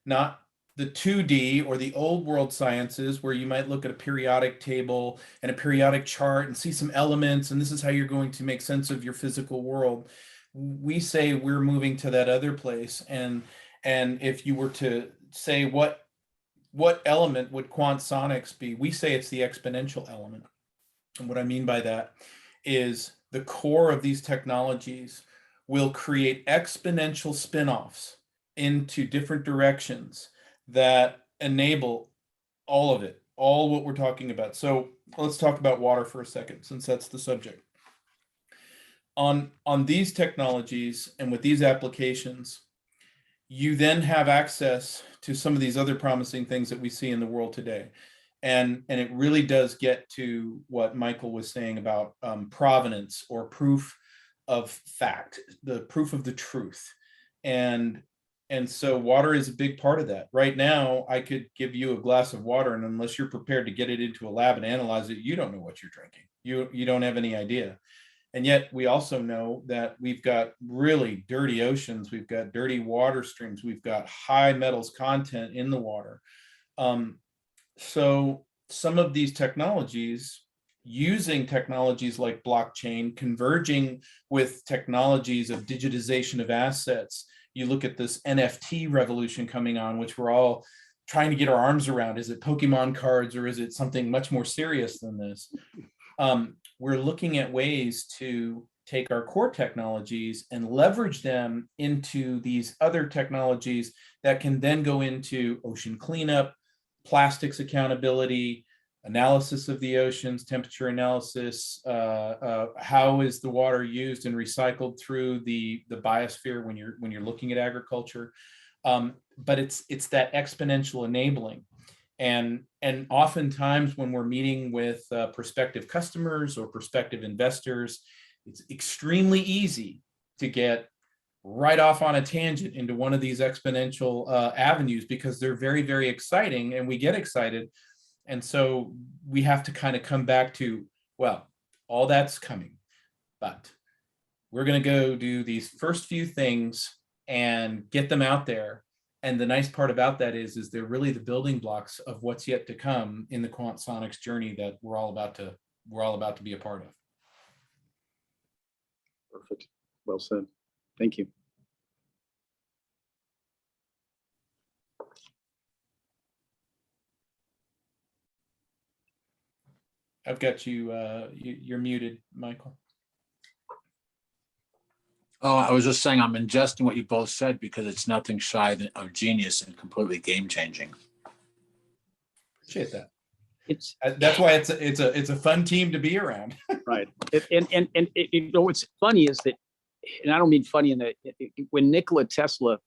S2: not the 2D or the old world sciences, where you might look at a periodic table and a periodic chart and see some elements, and this is how you're going to make sense of your physical world. We say we're moving to that other place. And if you were to say what element would Quantsonix be, we say it's the exponential element. And what I mean by that is the core of these technologies will create exponential spin-offs into different directions that enable all of it, all what we're talking about. So let's talk about water for a second, since that's the subject. On these technologies and with these applications, you then have access to some of these other promising things that we see in the world today. And it really does get to what Michael was saying about provenance, or proof of fact, the proof of the truth. And so water is a big part of that. Right now, I could give you a glass of water, and unless you're prepared to get it into a lab and analyze it, you don't know what you're drinking. You don't have any idea. And yet we also know that we've got really dirty oceans, we've got dirty water streams, we've got high metals content in the water. So some of these technologies, using technologies like blockchain, converging with technologies of digitization of assets. You look at this NFT revolution coming on, which we're all trying to get our arms around. Is it Pokemon cards, or is it something much more serious than this? we're looking at ways to take our core technologies and leverage them into these other technologies that can then go into ocean cleanup, plastics accountability, analysis of the oceans, temperature analysis, how is the water used and recycled through the biosphere when you're looking at agriculture. But it's that exponential enabling. And oftentimes when we're meeting with prospective customers or prospective investors, it's extremely easy to get right off on a tangent into one of these exponential avenues because they're very, very exciting and we get excited. And so we have to kind of come back to, well, all that's coming, but we're going to go do these first few things and get them out there. And the nice part about that is they're really the building blocks of what's yet to come in the Quantsonix journey that we're all about to be a part of.
S3: Perfect. Well said. Thank you.
S2: I've got you, you're muted, Michael.
S1: Oh, I was just saying I'm ingesting what you both said because it's nothing shy of genius and completely game changing.
S2: Appreciate that.
S3: That's
S2: why it's a fun team to be around.
S3: Right. And you know what's funny is that, and I don't mean funny in that, when Nikola Tesla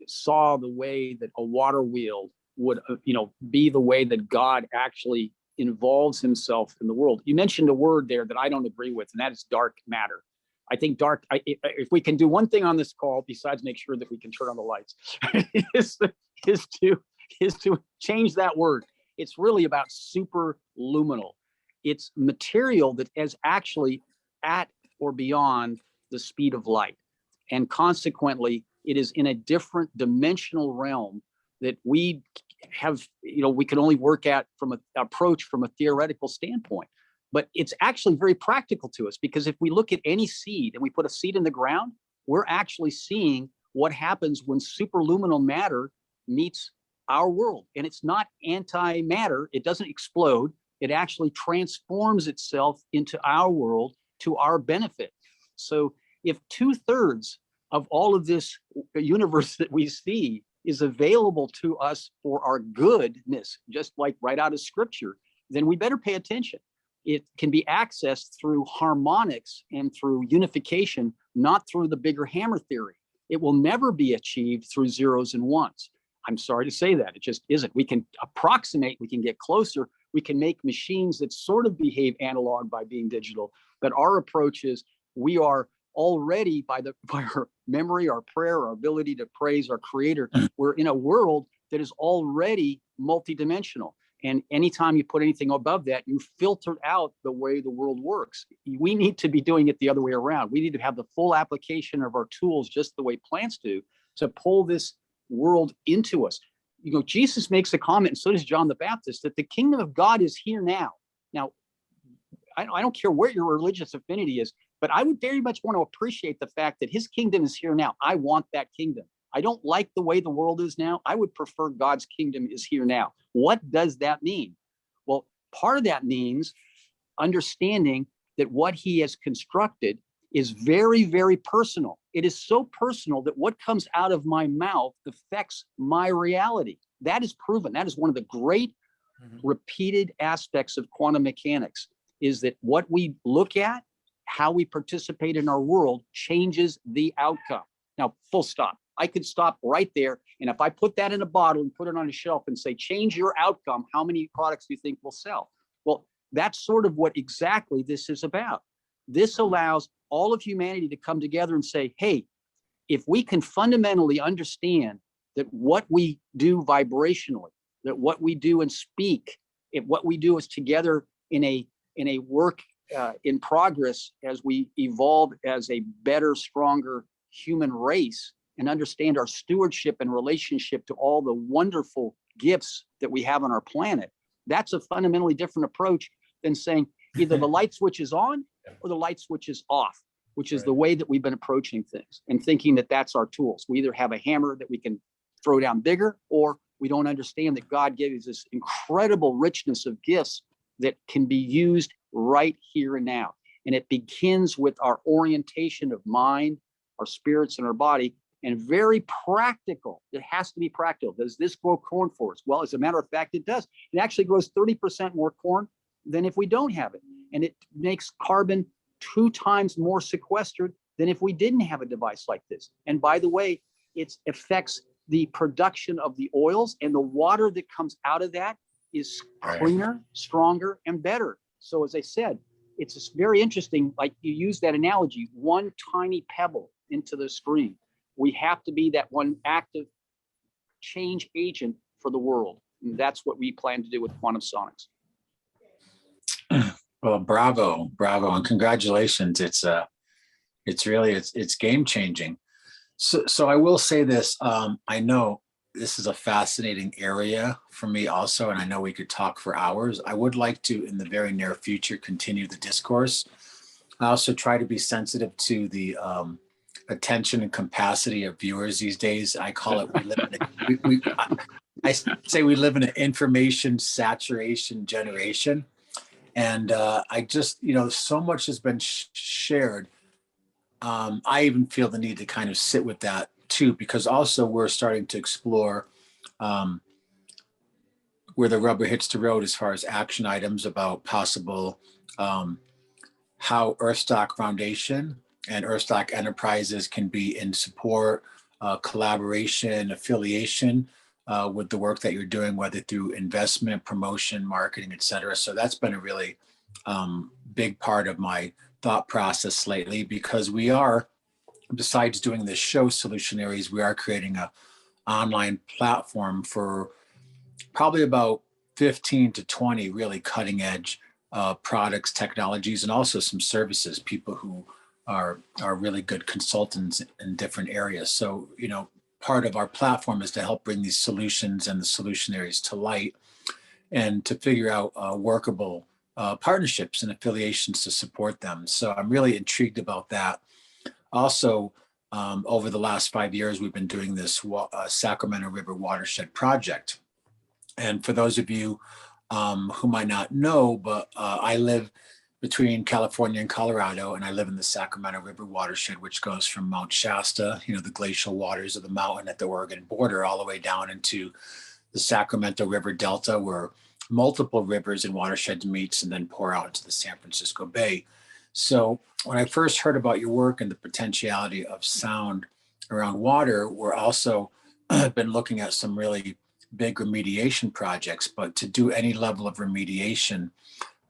S3: saw the way that a water wheel would be the way that God actually involves himself in the world. You mentioned a word there that I don't agree with, and that is dark matter. I think if we can do one thing on this call besides make sure that we can turn on the lights, is to change that word. It's really about superluminal. It's material that is actually at or beyond the speed of light. And consequently, it is in a different dimensional realm that we have, we can only work at from an approach from a theoretical standpoint. But it's actually very practical to us, because if we look at any seed and we put a seed in the ground, we're actually seeing what happens when superluminal matter meets our world. And it's not antimatter. It doesn't explode. It actually transforms itself into our world to our benefit. So if 2/3 of all of this universe that we see is available to us for our goodness, just like right out of scripture, then we better pay attention. It can be accessed through harmonics and through unification, not through the bigger hammer theory. It will never be achieved through zeros and ones. I'm sorry to say that. It just isn't. We can approximate, we can get closer, we can make machines that sort of behave analog by being digital. But our approach is we are already, by our memory, our prayer, our ability to praise our creator, we're in a world that is already multidimensional. And anytime you put anything above that, you filter out the way the world works. We need to be doing it the other way around. We need to have the full application of our tools, just the way plants do, to pull this world into us. Jesus makes a comment, and so does John the Baptist, that the kingdom of God is here now. Now, I don't care where your religious affinity is, but I would very much want to appreciate the fact that his kingdom is here now. I want that kingdom. I don't like the way the world is now. I would prefer God's kingdom is here now. What does that mean? Well, part of that means understanding that what he has constructed is very, very personal. It is so personal that what comes out of my mouth affects my reality. That is proven. That is one of the great repeated aspects of quantum mechanics, is that what we look at, how we participate in our world, changes the outcome. Now, full stop. I could stop right there. And if I put that in a bottle and put it on a shelf and say, change your outcome, how many products do you think will sell? Well, that's sort of what exactly this is about. This allows all of humanity to come together and say, hey, if we can fundamentally understand that what we do vibrationally, that what we do and speak, if what we do is together in a work in progress as we evolve as a better, stronger human race, and understand our stewardship and relationship to all the wonderful gifts that we have on our planet, that's a fundamentally different approach than saying either the light switch is on or the light switch is off, which is the way that we've been approaching things, and thinking that that's our tools. We either have a hammer that we can throw down bigger, or we don't understand that God gives us incredible richness of gifts that can be used right here and now. And it begins with our orientation of mind, our spirits, and our body, and very practical. It has to be practical. Does this grow corn for us? Well, as a matter of fact, it does. It actually grows 30% more corn than if we don't have it. And it makes carbon 2 times more sequestered than if we didn't have a device like this. And by the way, it affects the production of the oils, and the water that comes out of that is cleaner, stronger, and better. So as I said, it's just very interesting. Like you use that analogy, one tiny pebble into the stream. We have to be that one active change agent for the world. And that's what we plan to do with Quantsonix.
S1: Well, bravo, and congratulations. It's game changing. So I will say this. I know this is a fascinating area for me also, and I know we could talk for hours. I would like to, in the very near future, continue the discourse. I also try to be sensitive to the attention and capacity of viewers these days. I call it, I say we live in an information saturation generation. And I just, so much has been shared. I even feel the need to kind of sit with that too, because also we're starting to explore where the rubber hits the road as far as action items about possible how Earthstock Foundation and Earthstock Enterprises can be in support, collaboration, affiliation with the work that you're doing, whether through investment, promotion, marketing, et cetera. So that's been a really big part of my thought process lately, because we are, besides doing this show, Solutionaries, we are creating a online platform for probably about 15 to 20 really cutting edge products, technologies, and also some services, people who are really good consultants in different areas. So, part of our platform is to help bring these solutions and the solutionaries to light, and to figure out workable partnerships and affiliations to support them. So I'm really intrigued about that. Also, over the last 5 years, we've been doing this Sacramento River Watershed project. And for those of you who might not know, but I live between California and Colorado, and I live in the Sacramento River Watershed, which goes from Mount Shasta, the glacial waters of the mountain at the Oregon border, all the way down into the Sacramento River Delta, where multiple rivers and watersheds meets and then pour out into the San Francisco Bay. So when I first heard about your work and the potentiality of sound around water, we're also been looking at some really big remediation projects. But to do any level of remediation,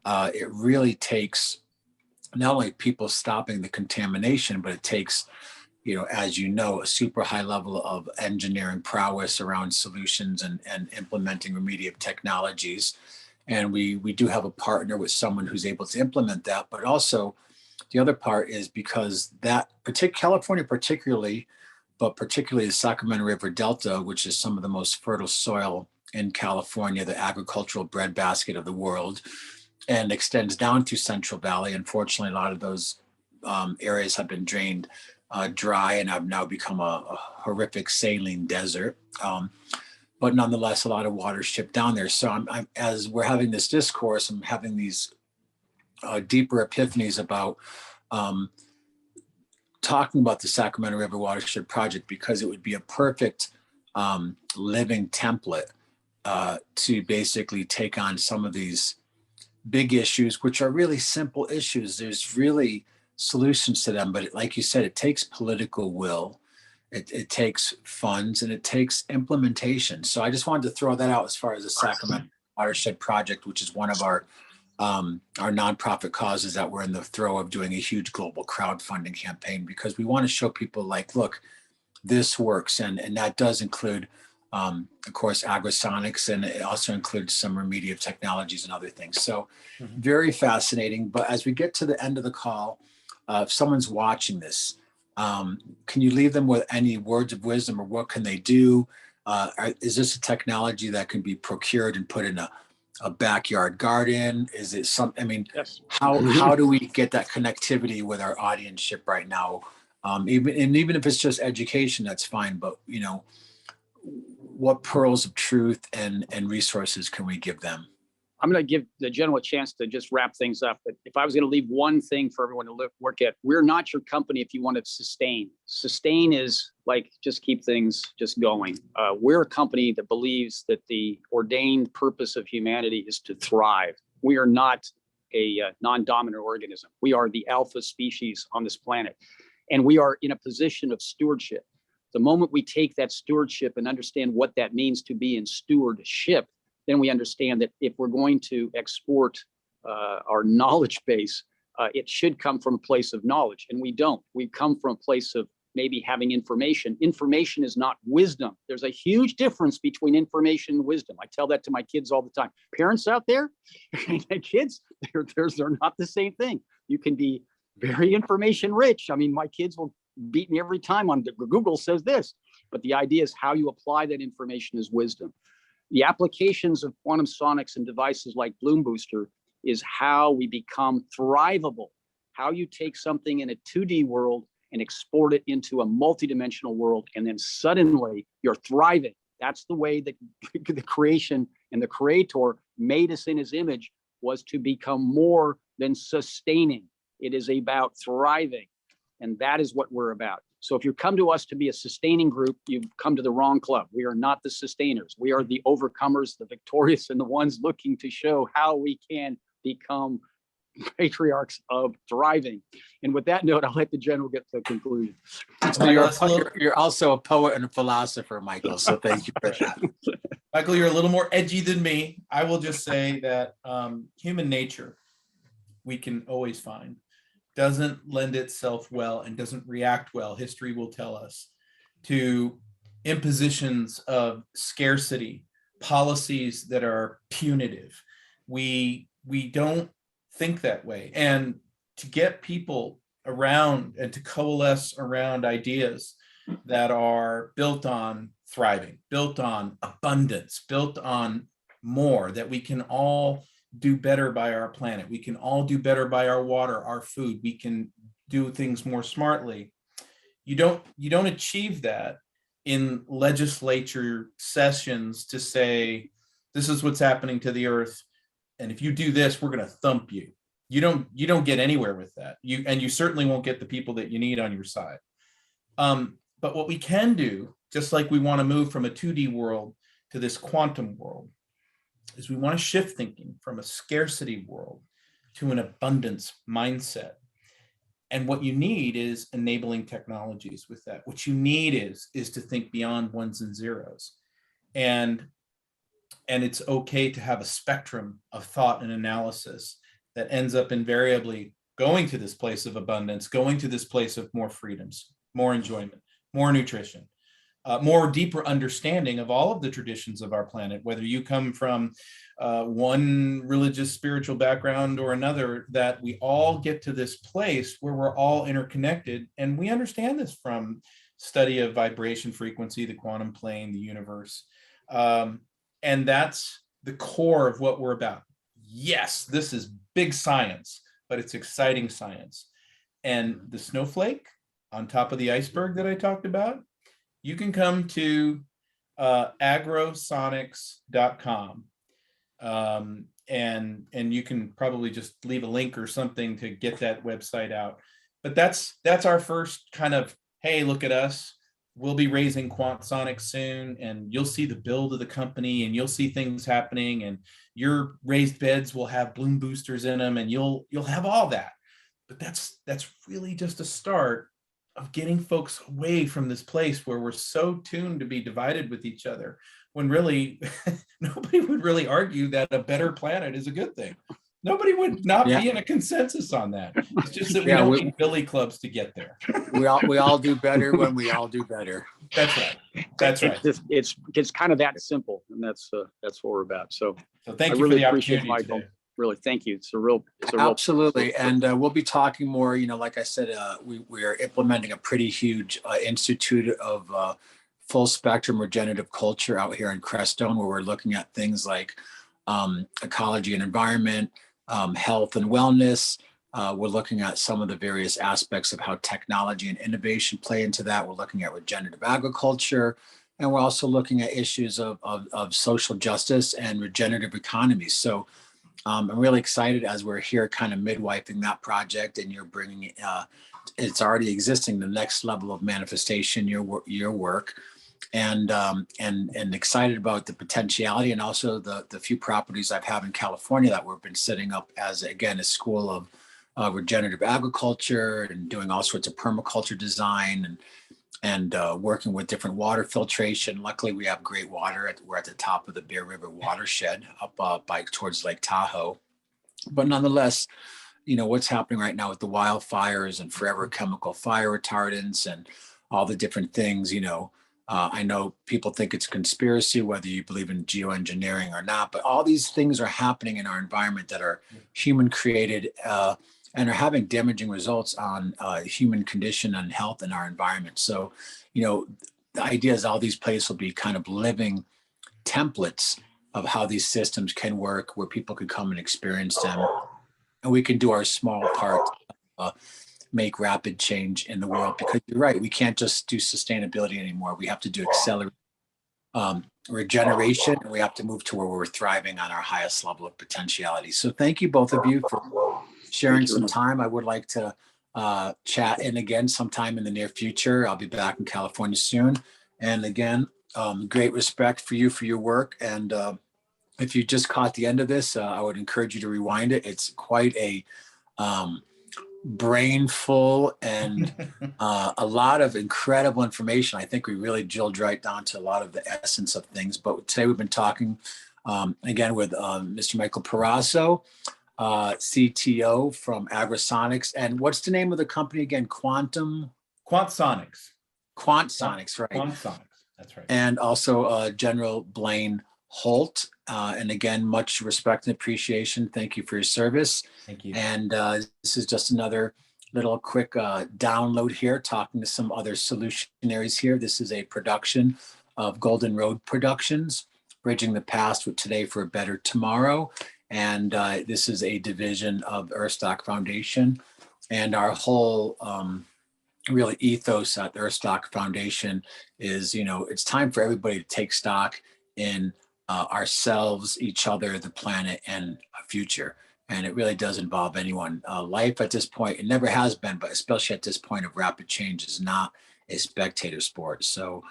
S1: it really takes not only people stopping the contamination, but it takes, as a super high level of engineering prowess around solutions and implementing remediative technologies. And we do have a partner with someone who's able to implement that. But also the other part is because that California particularly, but particularly the Sacramento River Delta, which is some of the most fertile soil in California, the agricultural breadbasket of the world, and extends down through Central Valley. Unfortunately, a lot of those areas have been drained dry and have now become a horrific saline desert. But nonetheless, a lot of water shipped down there. So I'm as we're having this discourse, I'm having these deeper epiphanies about talking about the Sacramento River Watershed Project, because it would be a perfect living template to basically take on some of these big issues, which are really simple issues. There's really solutions to them, but like you said, it takes political will, it takes funds, and it takes implementation. So I just wanted to throw that out as far as the Sacramento Watershed Project, which is one of our nonprofit causes that we're in the throw of doing a huge global crowdfunding campaign, because we want to show people like, look, this works. And that does include, of course, Agrosonics, and it also includes some remediative technologies and other things. So very fascinating. But as we get to the end of the call, if someone's watching this, can you leave them with any words of wisdom, or what can they do? Is this a technology that can be procured and put in a backyard garden? Is it
S3: Yes.
S1: how do we get that connectivity with our audience right now? Even if it's just education, that's fine. But what pearls of truth and resources can we give them?
S3: I'm going to give the general a chance to just wrap things up. But if I was going to leave one thing for everyone to work at, we're not your company if you want to sustain. Sustain is like just keep things just going. We're a company that believes that the ordained purpose of humanity is to thrive. We are not a non-dominant organism. We are the alpha species on this planet. And we are in a position of stewardship. The moment we take that stewardship and understand what that means to be in stewardship, then we understand that if we're going to export our knowledge base, it should come from a place of knowledge. And we don't. We come from a place of maybe having information. Information is not wisdom. There's a huge difference between information and wisdom. I tell that to my kids all the time. Parents out there, kids, they're not the same thing. You can be very information rich. I mean, my kids will beat me every time on Google says this, but the idea is how you apply that information is wisdom. The applications of quantum sonics and devices like Bloom Booster is how we become thrivable, how you take something in a 2D world and export it into a multidimensional world, and then suddenly you're thriving. That's the way that the creation and the creator made us in his image, was to become more than sustaining. It is about thriving. And that is what we're about. So if you come to us to be a sustaining group, you've come to the wrong club. We are not the sustainers. We are the overcomers, the victorious, and the ones looking to show how we can become patriarchs of thriving. And with that note, I'll let the general get to the conclusion.
S1: So you're also a poet and a philosopher, Michael. So thank you for that.
S2: Michael, you're a little more edgy than me. I will just say that human nature, we can always find, doesn't lend itself well and doesn't react well, history will tell us, to impositions of scarcity, policies that are punitive. We don't think that way. And to get people around and to coalesce around ideas that are built on thriving, built on abundance, built on more, that we can all do better by our planet. We can all do better by our water, our food. We can do things more smartly. You don't achieve that in legislature sessions to say, this is what's happening to the earth, and if you do this, we're going to thump you. You don't get anywhere with that. You certainly won't get the people that you need on your side. But what we can do, just like we want to move from a 2D world to this quantum world, is we want to shift thinking from a scarcity world to an abundance mindset. And what you need is enabling technologies with that. What you need is to think beyond ones and zeros. And it's okay to have a spectrum of thought and analysis that ends up invariably going to this place of abundance, going to this place of more freedoms, more enjoyment, more nutrition, more deeper understanding of all of the traditions of our planet, whether you come from one religious, spiritual background or another, that we all get to this place where we're all interconnected. And we understand this from study of vibration frequency, the quantum plane, the universe. And that's the core of what we're about. Yes, this is big science, but it's exciting science. And the snowflake on top of the iceberg that I talked about, you can come to agrosonics.com. And you can probably just leave a link or something to get that website out. But that's our first kind of, hey, look at us. We'll be raising Quantsonix soon, and you'll see the build of the company, and you'll see things happening, and your raised beds will have bloom boosters in them, and you'll have all that. But that's really just a start of getting folks away from this place where we're so tuned to be divided with each other, when really nobody would really argue that a better planet is a good thing. Nobody would not be in a consensus on that. It's just that we don't need billy clubs to get there.
S1: We all do better when we all do better.
S2: That's right. That's right.
S3: It's kind of that simple, and that's what we're about. So
S2: thank you
S3: really
S2: for the
S3: appreciate
S2: opportunity
S3: Michael.
S2: today.
S3: Really, thank you. It's a real
S1: Absolutely. And we'll be talking more, like I said, we are implementing a pretty huge institute of full spectrum regenerative culture out here in Crestone, where we're looking at things like ecology and environment, health and wellness. We're looking at some of the various aspects of how technology and innovation play into that. We're looking at regenerative agriculture, and we're also looking at issues of social justice and regenerative economies. So I'm really excited as we're here kind of midwifing that project, and you're bringing it's already existing, the next level of manifestation, your work, and excited about the potentiality, and also the few properties I've had in California that we've been setting up as, again, a school of regenerative agriculture and doing all sorts of permaculture design and working with different water filtration. Luckily, we have great water. We're at the top of the Bear River Watershed up by towards Lake Tahoe. But nonetheless, what's happening right now with the wildfires and forever chemical fire retardants and all the different things, I know people think it's a conspiracy, whether you believe in geoengineering or not, but all these things are happening in our environment that are human created and are having damaging results on human condition and health in our environment. So, the idea is all these places will be kind of living templates of how these systems can work, where people can come and experience them. And we can do our small part, make rapid change in the world, because you're right, we can't just do sustainability anymore. We have to do accelerate regeneration, and we have to move to where we're thriving on our highest level of potentiality. So thank you, both of you, for sharing some time. I would like to chat in again sometime in the near future. I'll be back in California soon. And again, great respect for you, for your work. And if you just caught the end of this, I would encourage you to rewind it. It's quite a brain full and a lot of incredible information. I think we really drilled right down to a lot of the essence of things. But today we've been talking again with Mr. Michael Peraso, CTO from Agrosonics. And what's the name of the company again?
S2: Quantsonix.
S1: Quantsonix, right?
S2: Quantsonix, that's right.
S1: And also General Blaine Holt. And again, much respect and appreciation. Thank you for your service.
S2: Thank you.
S1: And this is just another little quick download here, talking to some other solutionaries here. This is a production of Golden Road Productions, bridging the past with today for a better tomorrow. And this is a division of Earthstock Foundation. And our whole really ethos at the Earthstock Foundation is, it's time for everybody to take stock in ourselves, each other, the planet, and a future. And it really does involve anyone. Life at this point, it never has been, but especially at this point of rapid change, is not a spectator sport. So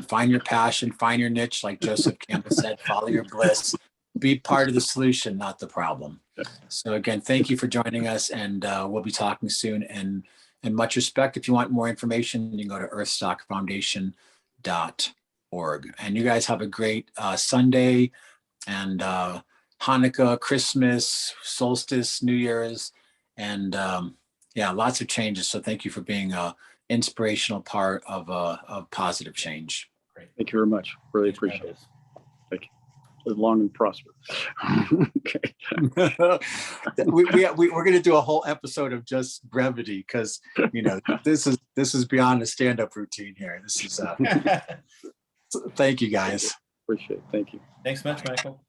S1: find your passion, find your niche, like Joseph Campbell said, follow your bliss, be part of the solution, not the problem. So again, thank you for joining us, and we'll be talking soon. And much respect. If you want more information, you can go to earthstockfoundation.org. And you guys have a great Sunday and Hanukkah, Christmas, solstice, New Year's, and lots of changes. So thank you for being an inspirational part of positive change.
S3: Great. Thank you very much. Really appreciate it. Thank you. Live long and prosper. Okay.
S1: We're going to do a whole episode of just brevity, because this is beyond a stand-up routine here. This is thank you guys.
S3: Appreciate it. Thank you.
S2: Thanks much, Michael.